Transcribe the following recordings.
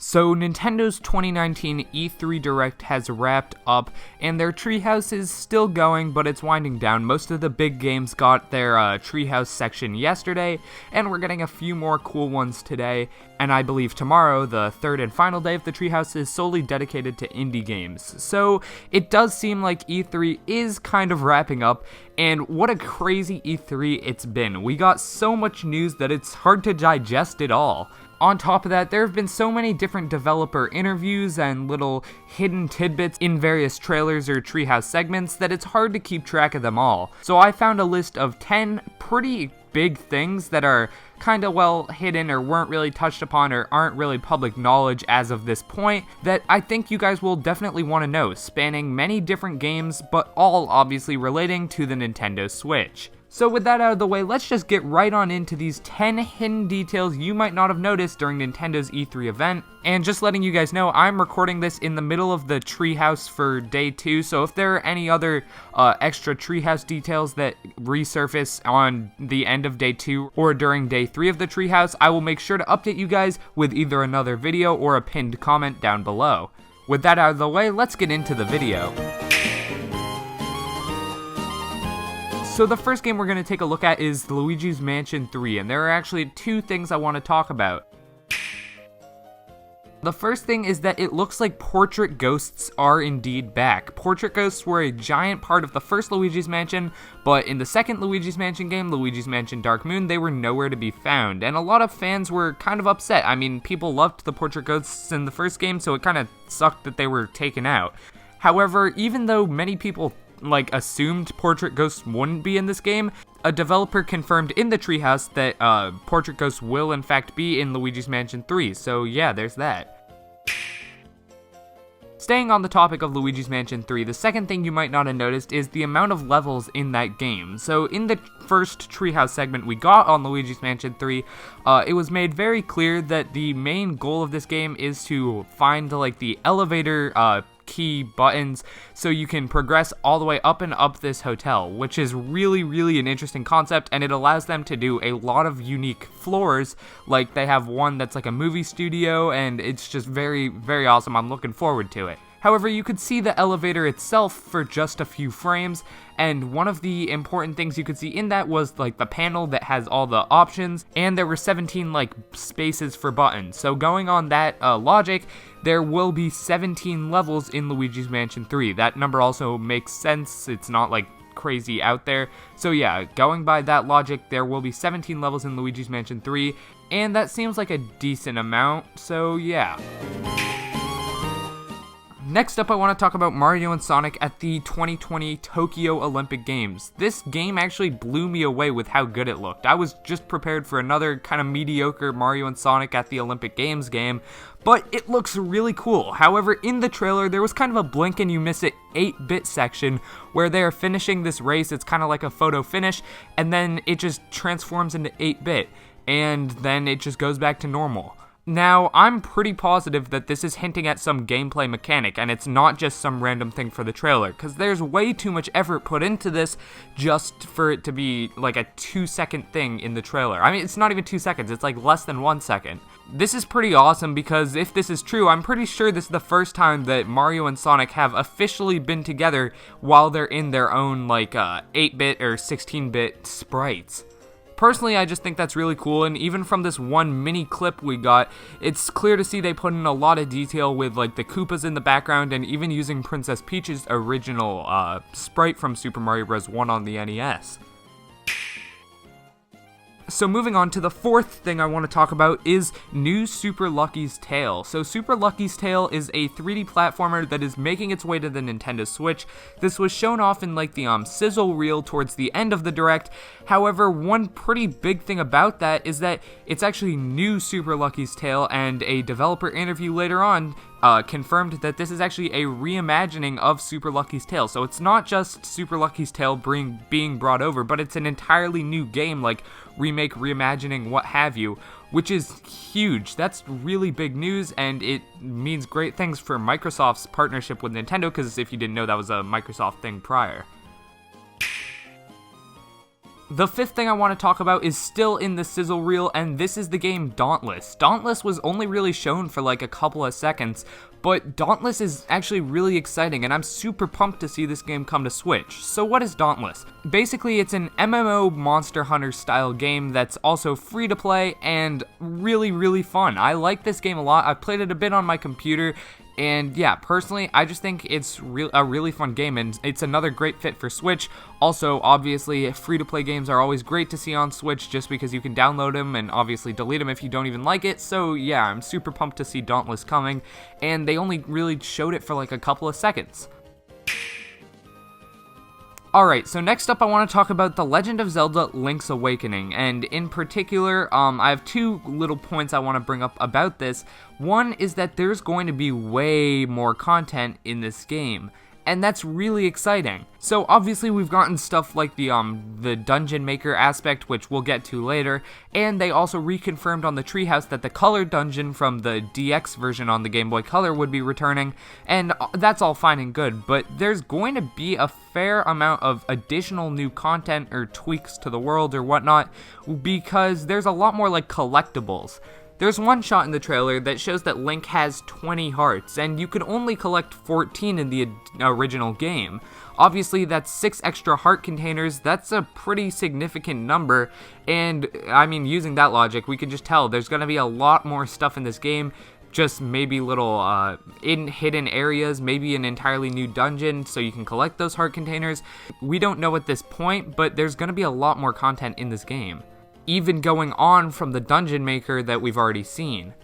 So Nintendo's 2019 E3 Direct has wrapped up, and their Treehouse is still going, but it's winding down. Most of the big games got their Treehouse section yesterday, and we're getting a few more cool ones today, and I believe tomorrow, the third and final day of the Treehouse, is solely dedicated to indie games. So it does seem like E3 is kind of wrapping up, and what a crazy E3 it's been. We got so much news that it's hard to digest it all. On top of that, there have been so many different developer interviews and little hidden tidbits in various trailers or Treehouse segments that it's hard to keep track of them all. So I found a list of 10 pretty big things that are kinda well hidden or weren't really touched upon or aren't really public knowledge as of this point that I think you guys will definitely want to know, spanning many different games, but all obviously relating to the Nintendo Switch. So with that out of the way, let's just get right on into these 10 hidden details you might not have noticed during Nintendo's E3 event. And just letting you guys know, I'm recording this in the middle of the Treehouse for day 2, so if there are any other extra Treehouse details that resurface on the end of day 2 or during day 3 of the Treehouse, I will make sure to update you guys with either another video or a pinned comment down below. With that out of the way, let's get into the video. So the first game we're going to take a look at is Luigi's Mansion 3, and there are actually 2 things I want to talk about. The first thing is that it looks like portrait ghosts are indeed back. Portrait ghosts were a giant part of the first Luigi's Mansion, but in the second Luigi's Mansion game, Luigi's Mansion Dark Moon, they were nowhere to be found, and a lot of fans were kind of upset. I mean, people loved the portrait ghosts in the first game, so it kind of sucked that they were taken out. However, even though many people assumed portrait ghosts wouldn't be in this game, a developer confirmed in the Treehouse that portrait ghosts will in fact be in Luigi's Mansion 3, so yeah, there's that. Staying on the topic of Luigi's Mansion 3, the second thing you might not have noticed is the amount of levels in that game. So in the first Treehouse segment we got on Luigi's Mansion 3, it was made very clear that the main goal of this game is to find the elevator key buttons so you can progress all the way up and up this hotel, which is really an interesting concept, and it allows them to do a lot of unique floors. Like they have one that's like a movie studio, and it's just very awesome. I'm looking forward to it. However, you could see the elevator itself for just a few frames, and one of the important things you could see in that was the panel that has all the options, and there were 17 spaces for buttons. So going on that logic, there will be 17 levels in Luigi's Mansion 3. That number also makes sense. It's not crazy out there. So yeah, going by that logic, there will be 17 levels in Luigi's Mansion 3, and that seems like a decent amount, so yeah. Next up, I want to talk about Mario and Sonic at the 2020 Tokyo Olympic Games. This game actually blew me away with how good it looked. I was just prepared for another kind of mediocre Mario and Sonic at the Olympic Games game, but it looks really cool. However, in the trailer, there was kind of a blink and you miss it 8-bit section where they are finishing this race. It's kind of like a photo finish, and then it just transforms into 8-bit, and then it just goes back to normal. Now, I'm pretty positive that this is hinting at some gameplay mechanic, and it's not just some random thing for the trailer, because there's way too much effort put into this just for it to be a 2-second thing in the trailer. I mean, it's not even 2 seconds, it's less than 1 second. This is pretty awesome because if this is true, I'm pretty sure this is the first time that Mario and Sonic have officially been together while they're in their own 8-bit or 16-bit sprites. Personally, I just think that's really cool, and even from this one mini clip we got, it's clear to see they put in a lot of detail with the Koopas in the background, and even using Princess Peach's original sprite from Super Mario Bros. 1 on the NES. So moving on to the fourth thing I want to talk about is new Super Lucky's Tale. So Super Lucky's Tale is a 3D platformer that is making its way to the Nintendo Switch. This was shown off in the sizzle reel towards the end of the Direct. However, one pretty big thing about that is that it's actually new Super Lucky's Tale, and a developer interview later on confirmed that this is actually a reimagining of Super Lucky's Tale. So it's not just Super Lucky's Tale being brought over, but it's an entirely new game, remake, reimagining, what have you, which is huge. That's really big news, and it means great things for Microsoft's partnership with Nintendo, because if you didn't know, that was a Microsoft thing prior. The fifth thing I want to talk about is still in the sizzle reel, and this is the game Dauntless. Dauntless was only really shown for like a couple of seconds, but Dauntless is actually really exciting, and I'm super pumped to see this game come to Switch. So what is Dauntless? Basically, it's an MMO Monster Hunter style game that's also free to play and really, really fun. I like this game a lot. I've played it a bit on my computer, and yeah, personally, I just think it's a really fun game, and it's another great fit for Switch. Also, obviously, free-to-play games are always great to see on Switch just because you can download them and obviously delete them if you don't even like it. So yeah, I'm super pumped to see Dauntless coming, and they only really showed it for like a couple of seconds. Alright, so next up I want to talk about The Legend of Zelda Link's Awakening, and in particular, I have two little points I want to bring up about this. One is that there's going to be way more content in this game, and that's really exciting. So obviously we've gotten stuff like the dungeon maker aspect, which we'll get to later, and they also reconfirmed on the Treehouse that the color dungeon from the DX version on the Game Boy Color would be returning, and that's all fine and good, but there's going to be a fair amount of additional new content or tweaks to the world or whatnot, because there's a lot more like collectibles. There's one shot in the trailer that shows that Link has 20 hearts, and you could only collect 14 in the original game. Obviously, that's 6 extra heart containers. That's a pretty significant number, and I mean, using that logic, we can just tell there's going to be a lot more stuff in this game, just maybe little hidden areas, maybe an entirely new dungeon so you can collect those heart containers. We don't know at this point, but there's going to be a lot more content in this game, even going on from the dungeon maker that we've already seen.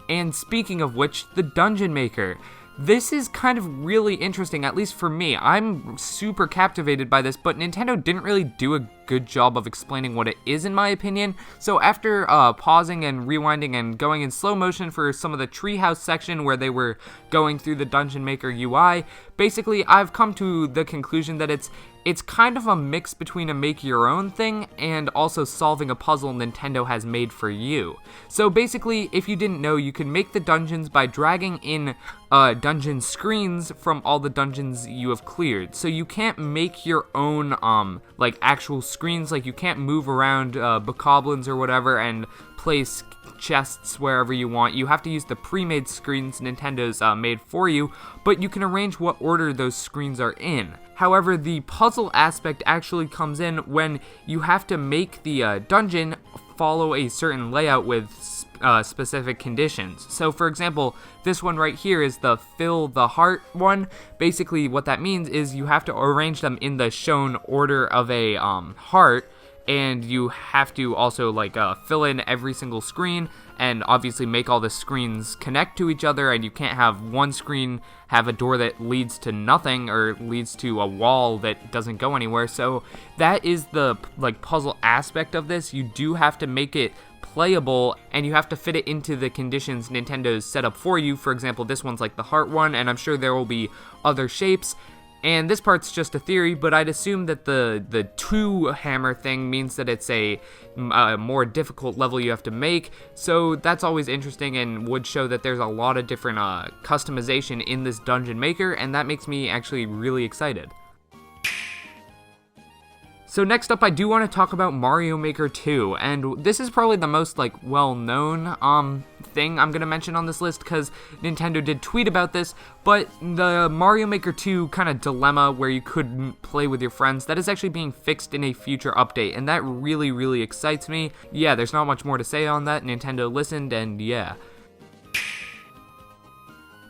And speaking of which, the dungeon maker. This is kind of really interesting, at least for me. I'm super captivated by this, but Nintendo didn't really do a good job of explaining what it is, in my opinion. So after pausing and rewinding and going in slow motion for some of the Treehouse section where they were going through the Dungeon Maker UI, basically I've come to the conclusion that it's kind of a mix between a make-your-own thing and also solving a puzzle Nintendo has made for you. So basically, if you didn't know, you can make the dungeons by dragging in dungeon screens from all the dungeons you have cleared. So you can't make your own like actual screens, like you can't move around bokoblins or whatever and place chests wherever you want. You have to use the pre-made screens Nintendo's made for you, but you can arrange what order those screens are in. However, the puzzle aspect actually comes in when you have to make the dungeon follow a certain layout with specific conditions. So for example, this one right here is the fill the heart one. Basically what that means is you have to arrange them in the shown order of a heart, and you have to also like fill in every single screen and obviously make all the screens connect to each other, and you can't have one screen have a door that leads to nothing or leads to a wall that doesn't go anywhere. So that is the like puzzle aspect of this. You do have to make it playable, and you have to fit it into the conditions Nintendo's set up for you. For example, this one's like the heart one, and I'm sure there will be other shapes. And this part's just a theory, but I'd assume that the two hammer thing means that it's a more difficult level you have to make. So that's always interesting and would show that there's a lot of different customization in this dungeon maker, and that makes me actually really excited. So next up, I do want to talk about Mario Maker 2, and this is probably the most like well-known thing I'm going to mention on this list because Nintendo did tweet about this, but the Mario Maker 2 kind of dilemma where you couldn't play with your friends, that is actually being fixed in a future update, and that really, really excites me. Yeah, there's not much more to say on that. Nintendo listened, and yeah.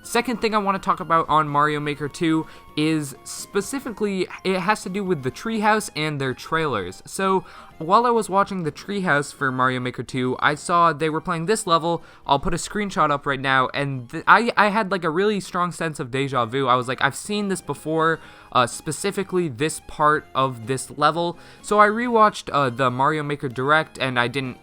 Second thing I want to talk about on Mario Maker 2 is specifically, it has to do with the Treehouse and their trailers. So, while I was watching the Treehouse for Mario Maker 2, I saw they were playing this level. I'll put a screenshot up right now, and I had like a really strong sense of deja vu. I was like, I've seen this before, specifically this part of this level. So I rewatched the Mario Maker Direct, and I didn't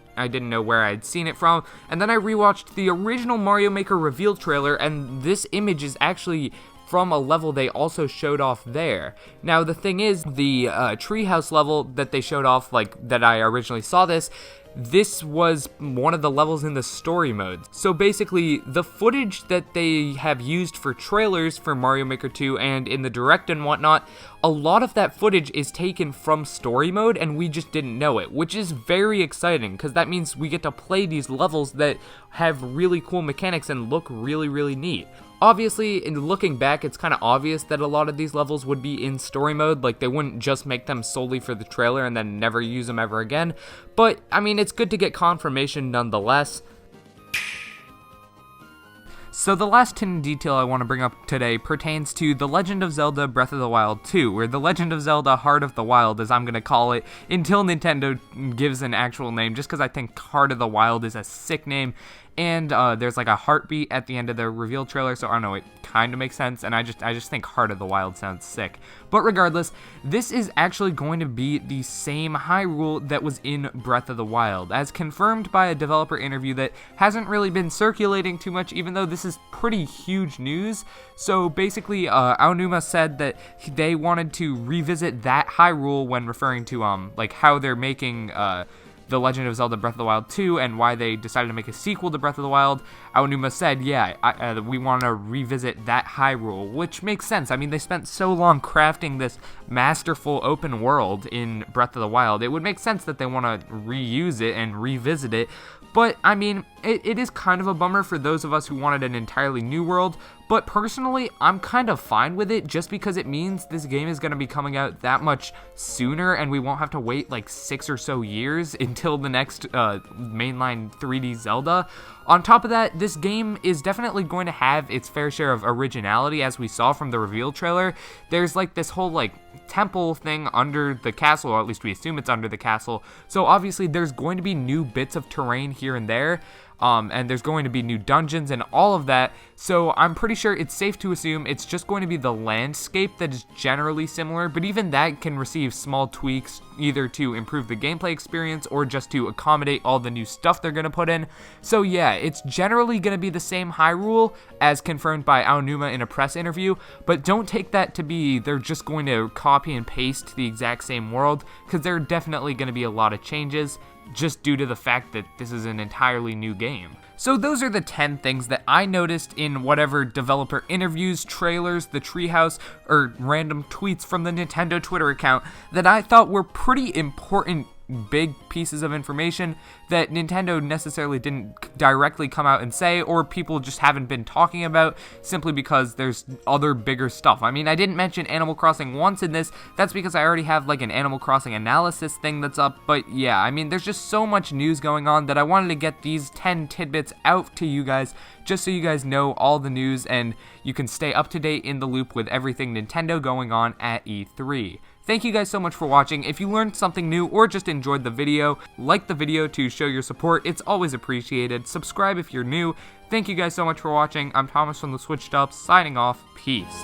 know where I'd seen it from, and then I rewatched the original Mario Maker reveal trailer, and this image is actually from a level they also showed off there. Now the thing is, the Treehouse level that they showed off, like that I originally saw this, this was one of the levels in the story mode. So basically, the footage that they have used for trailers for Mario Maker 2 and in the Direct and whatnot, a lot of that footage is taken from story mode and we just didn't know it, which is very exciting because that means we get to play these levels that have really cool mechanics and look really, really neat. Obviously, in looking back, it's kind of obvious that a lot of these levels would be in story mode, like they wouldn't just make them solely for the trailer and then never use them ever again, but I mean, it's good to get confirmation nonetheless. So the last hidden detail I want to bring up today pertains to The Legend of Zelda Breath of the Wild 2, or The Legend of Zelda Heart of the Wild, as I'm going to call it, until Nintendo gives an actual name, just because I think Heart of the Wild is a sick name, and there's like a heartbeat at the end of the reveal trailer, so I don't know, it kind of makes sense, and I just think Heart of the Wild sounds sick. But regardless, this is actually going to be the same Hyrule that was in Breath of the Wild, as confirmed by a developer interview that hasn't really been circulating too much, even though this is pretty huge news. So basically, Aonuma said that they wanted to revisit that Hyrule when referring to like how they're making The Legend of Zelda Breath of the Wild 2 and why they decided to make a sequel to Breath of the Wild. Aonuma said, yeah, we want to revisit that Hyrule, which makes sense. I mean, they spent so long crafting this masterful open world in Breath of the Wild. It would make sense that they want to reuse it and revisit it. But, I mean, it is kind of a bummer for those of us who wanted an entirely new world, but personally, I'm kind of fine with it just because it means this game is going to be coming out that much sooner and we won't have to wait like 6 or so years until the next mainline 3D Zelda. On top of that, this game is definitely going to have its fair share of originality, as we saw from the reveal trailer. There's like this whole like temple thing under the castle, or at least we assume it's under the castle, so obviously there's going to be new bits of terrain here and there. And there's going to be new dungeons and all of that, so I'm pretty sure it's safe to assume it's just going to be the landscape that is generally similar, but even that can receive small tweaks either to improve the gameplay experience or just to accommodate all the new stuff they're going to put in. So yeah, it's generally going to be the same Hyrule as confirmed by Aonuma in a press interview, but don't take that to be they're just going to copy and paste the exact same world, because there are definitely going to be a lot of changes, just due to the fact that this is an entirely new game. So those are the 10 things that I noticed in whatever developer interviews, trailers, the Treehouse, or random tweets from the Nintendo Twitter account that I thought were pretty important big pieces of information that Nintendo necessarily didn't directly come out and say, or people just haven't been talking about simply because there's other bigger stuff. I mean, I didn't mention Animal Crossing once in this. That's because I already have like an Animal Crossing analysis thing that's up, but yeah, I mean, there's just so much news going on that I wanted to get these 10 tidbits out to you guys, just so you guys know all the news and you can stay up to date in the loop with everything Nintendo going on at E3. Thank you guys so much for watching. If you learned something new or just enjoyed the video, like the video to show your support. It's always appreciated. Subscribe if you're new. Thank you guys so much for watching. I'm Thomas from the Switched Up, signing off. Peace.